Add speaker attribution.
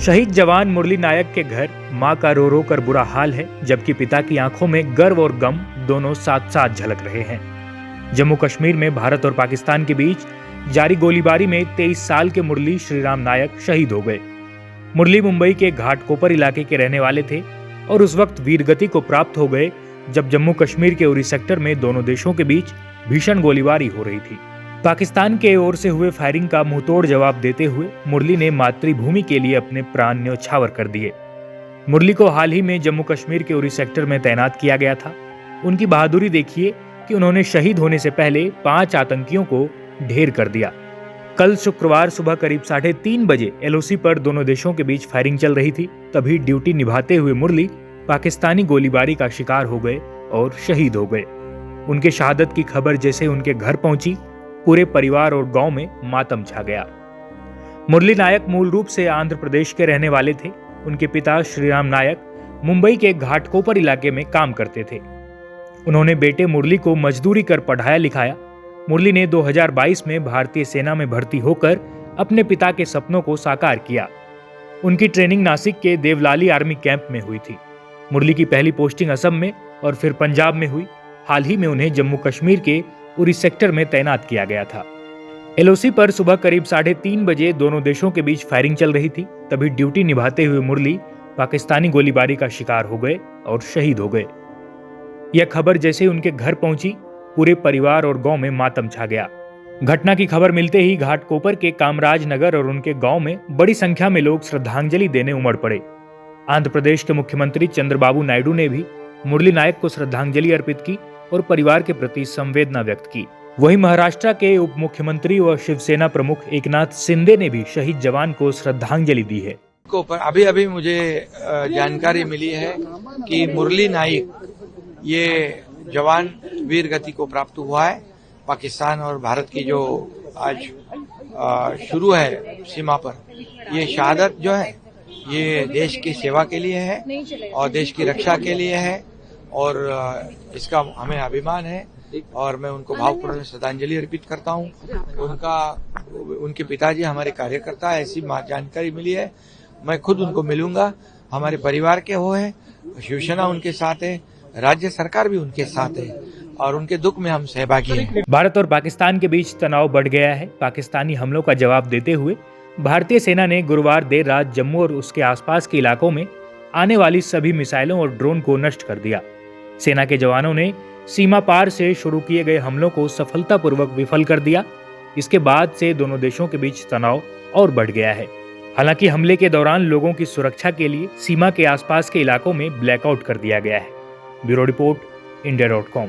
Speaker 1: शहीद जवान मुरली नायक के घर मां का रो रो कर बुरा हाल है, जबकि पिता की आंखों में गर्व और गम दोनों साथ साथ झलक रहे हैं। जम्मू कश्मीर में भारत और पाकिस्तान के बीच जारी गोलीबारी में 23 साल के मुरली श्रीराम नायक शहीद हो गए। मुरली मुंबई के घाटकोपर इलाके के रहने वाले थे और उस वक्त वीरगति को प्राप्त हो गए जब जम्मू कश्मीर के उरी सेक्टर में दोनों देशों के बीच भीषण गोलीबारी हो रही थी। पाकिस्तान के ओर से हुए फायरिंग का मुंहतोड़ जवाब देते हुए मुरली ने मातृभूमि के लिए अपने प्राण न्यौछावर कर दिए। मुरली को हाल ही में जम्मू कश्मीर के उरी सेक्टर में तैनात किया गया था। उनकी बहादुरी देखिए कि उन्होंने शहीद होने से पहले 5 आतंकियों को ढेर कर दिया। कल शुक्रवार सुबह करीब 3:30 बजे एलओसी पर दोनों देशों के बीच फायरिंग चल रही थी। तभी ड्यूटी निभाते हुए मुरली पाकिस्तानी गोलीबारी का शिकार हो गए और शहीद हो गए। उनके शहादत की खबर जैसे उनके घर पहुंची, पूरे परिवार और गांव में मातम छा गया। मुरली नायक मूल रूप से आंध्र प्रदेश के रहने वाले थे। उनके पिता श्रीराम नायक मुंबई के घाटकोपर इलाके में काम करते थे। उन्होंने बेटे मुरली को मजदूरी कर पढ़ाया लिखाया। मुरली ने 2022 में भारतीय सेना में भर्ती होकर अपने पिता के सपनों को साकार किया। उनकी ट्रेनिंग नासिक के देवलाली आर्मी कैंप में हुई थी। मुरली की पहली पोस्टिंग असम में और फिर पंजाब में हुई। हाल ही में उन्हें जम्मू कश्मीर के उरी सेक्टर में तैनात किया गया था। एलओसी पर सुबह करीब 3:30 बजे दोनों देशों के बीच फायरिंग चल रही थी। तभी ड्यूटी निभाते हुए मुरली पाकिस्तानी गोलीबारी का शिकार हो गए और शहीद हो गए। यह खबर जैसे उनके घर पहुंची, पूरे परिवार और गांव में मातम छा गया। घटना की खबर मिलते ही घाटकोपर के कामराज नगर और उनके गांव में बड़ी संख्या में लोग श्रद्धांजलि देने उमड़ पड़े। आंध्र प्रदेश के मुख्यमंत्री चंद्रबाबू नायडू ने भी मुरली नायक को श्रद्धांजलि अर्पित की और परिवार के प्रति संवेदना व्यक्त की। वहीं महाराष्ट्र के उप मुख्यमंत्री व शिवसेना प्रमुख एकनाथ शिंदे ने भी शहीद जवान को श्रद्धांजलि दी है।
Speaker 2: अभी मुझे जानकारी मिली है कि मुरली नायक ये जवान वीर गति को प्राप्त हुआ है। पाकिस्तान और भारत की जो आज शुरू है सीमा पर, ये शहादत जो है ये देश की सेवा के लिए है और देश की रक्षा के लिए है और इसका हमें अभिमान है और मैं उनको भावपूर्ण श्रद्धांजलि अर्पित करता हूँ। उनके पिताजी हमारे कार्यकर्ता है, ऐसी जानकारी मिली है। मैं खुद उनको मिलूंगा। हमारे परिवार के वो है, शिवसेना उनके साथ है, राज्य सरकार भी उनके साथ है और उनके दुख में हम सहभागी हैं।
Speaker 1: भारत और पाकिस्तान के बीच तनाव बढ़ गया है। पाकिस्तानी हमलों का जवाब देते हुए भारतीय सेना ने गुरुवार देर रात जम्मू और उसके आसपास के इलाकों में आने वाली सभी मिसाइलों और ड्रोन को नष्ट कर दिया। सेना के जवानों ने सीमा पार से शुरू किए गए हमलों को सफलतापूर्वक विफल कर दिया। इसके बाद से दोनों देशों के बीच तनाव और बढ़ गया है। हालांकि हमले के दौरान लोगों की सुरक्षा के लिए सीमा के आसपास के इलाकों में ब्लैकआउट कर दिया गया है। Bureau report, India.com।